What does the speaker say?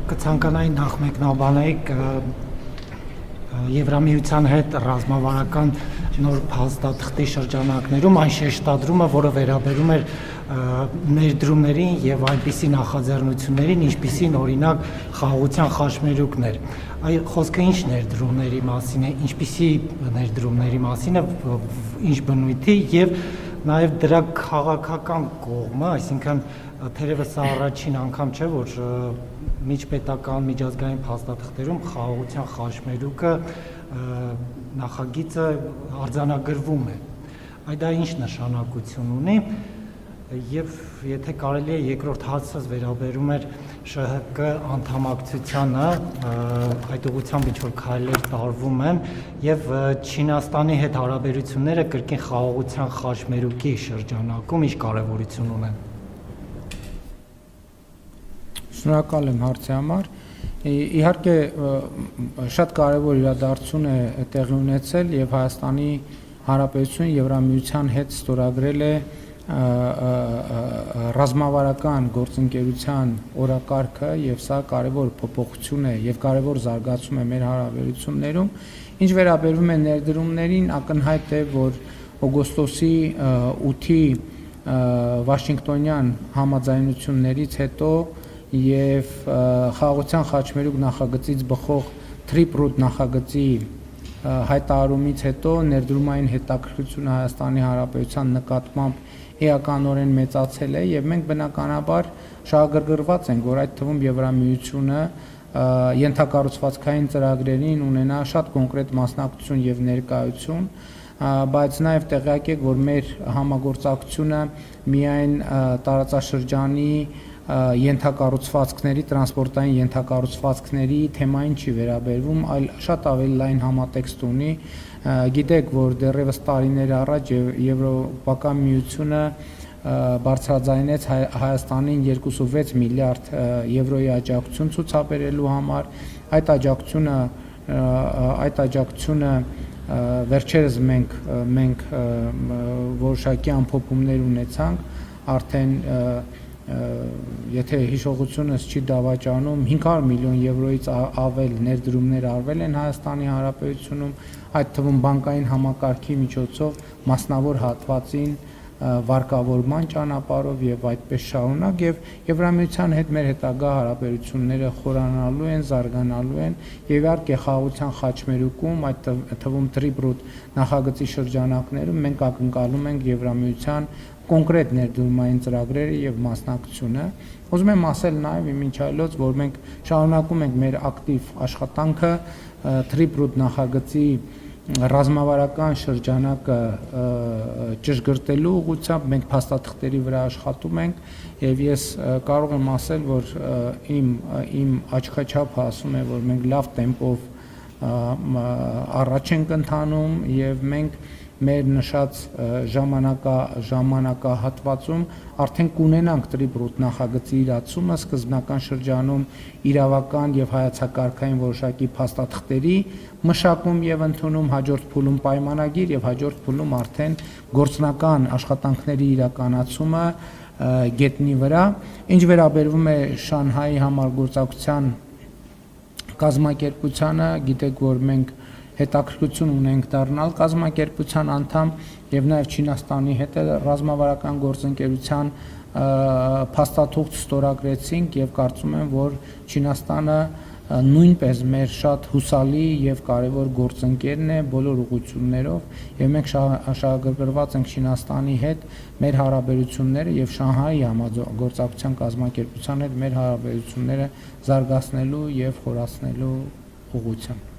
կցանկանայի նախ մեկնաբանեիք Եվրամիության հետ ռազմավարական նոր փաստաթղթի շրջանակներում այն շեշտադրումը, որը վերաբերում էր ներդրումներին եւ այնպիսի նախաձեռնություններին, ինչպիսին օրինակ խաղաղության խաչմերուկներ։ Այ խոսքը ինչ ներդրումների մասին է, ինչպիսի ներդրումների մասին է, ինչ բնույթի եւ նաեւ դրա քաղաքական կողմը, այսինքն թերևս սա առաջին անգամ չէ, որ միջպետական միջազգային փաստաթղթերում խաղաղության խաչմերուկը նախագիծը արձանագրվում է։ Այդ դա ինչ նշանակություն ունի եւ եթե կարելի է երկրորդ հարցը վերաբերում էր ՇՀԿ անդամակցությանը, այդ ուղղությամբ ինչ որ քայլեր տարվում են եւ Չինաստանի հետ հարաբերությունները կրկին խաղաղության խաչմերուկի շրջանակում ինչ կարեւորություն ունեն։ Շնորհակալ եմ հարցի համար։ Իհարկե շատ կարևոր իրադարձություն է տեղի ունեցել եւ Հայաստանի Հանրապետությունը Եվրամիության հետ ստորագրել է ռազմավարական գործընկերության օրակարգը եւ սա կարևոր փոփոխություն է եւ կարևոր զարգացում է մեր հարաբերություններում։ Ինչ վերաբերում է ներդրումներին, ակնհայտ է, որ օգոստոսի 8-ի Վաշինգտոնյան համաձայնություններից հետո եւ խաղաղության խաչմերուկ նախագծից բխող Թրիպրուտ նախագծի հայտարարումից հետո ներդրումային հետաքրքրությունը Հայաստանի Հանրապետության նկատմամբ էականորեն մեծացել է եւ մենք բնականաբար շահագրգռված ենք, որ այդ թվում Եվրամիությունը ենթակառուցվածքային ծրագրերին ունենա շատ կոնկրետ մասնակցություն եւ ներկայություն, բայց նաեւ տեղյակ եք, որ մեր համագործակցությունը միայն տարածաշրջանի ենթակառուցվածքների, տրանսպորտային ենթակառուցվածքների թեմային չի վերաբերվում, այլ շատ ավելի լայն համատեքստ ունի։ Գիտեք, որ դեռևս տարիներ առաջ Եվրոպական միությունը բարձրաձայնեց Հայաստանին 2.6 միլիարդ եվրոյի աջակցություն ցուցաբերելու համար։ Այդ աջակցությունը վերջերս մենք որոշակի ամփոփումներ ունեցանք, արդեն եթե հիշողությունս չի դավաճանում 500 միլիոն եվրոյից ավել ներդրումներ արվել են Հայաստանի Հանրապետությունում, այդ թվում բանկային համակարգի միջոցով մասնավոր հատվածին վարկավորման ճանապարհով եւ այդպես շարունակ եւ Եվրամիության հետ մեր հետագա հարաբերությունները խորանալու են, զարգանալու են եւ իհարկե խաղաղության խաչմերուկում, այդ թվում Թրիպրուտ նախագծի շրջանակներում մենք ակնկալում ենք Եվրամիության կոնկրետ ներդրումային ծրագրերը եւ մասնակցությունը։ Ուզում եմ ասել նաեւ իմիջ այլոց, որ մենք շարունակում ենք մեր ակտիվ աշխատանքը Թրիպրուտ նախագծի ռազմավարական շրջանակը ճշգրտելու ուղղությամբ մենք փաստաթղթերի վրա աշխատում ենք եւ ես կարող եմ ասել, որ իմ աչքաչափը ասում է, որ մենք լավ տեմպով առաջ ենք ընթանում եւ մենք մեր նշած ժամանակահատվածում արդեն կունենանք Թրիպրուտ նախագծի իրացումը սկզբնական շրջանում իրավական եւ հայեցակարգային որոշակի փաստաթղթերի մշակում եւ ընդունում, հաջորդ փուլում պայմանագիր եւ հաջորդ փուլում արդեն գործնական աշխատանքների իրականացումը գետնի վրա։ Ինչ վերաբերում է Շանհայի համագործակցության կազմակերպությանը, գիտեք, որ մենք հետաքրքրություն ունենք դառնալ կազմակերպության անդամ եւ նաեւ Չինաստանի հետ ռազմավարական գործընկերության փաստաթուղթ ստորագրեցինք եւ կարծում եմ, որ Չինաստանը նույնպես մեր շատ հուսալի եւ կարեւոր գործընկերն է բոլոր ուղղություններով եւ մենք շահագրգռված ենք Չինաստանի հետ մեր հարաբերությունները եւ Շանհայի համագործակցության կազմակերպության հետ մեր հարաբերությունները զարգացնելու եւ խորացնելու ուղղությամբ։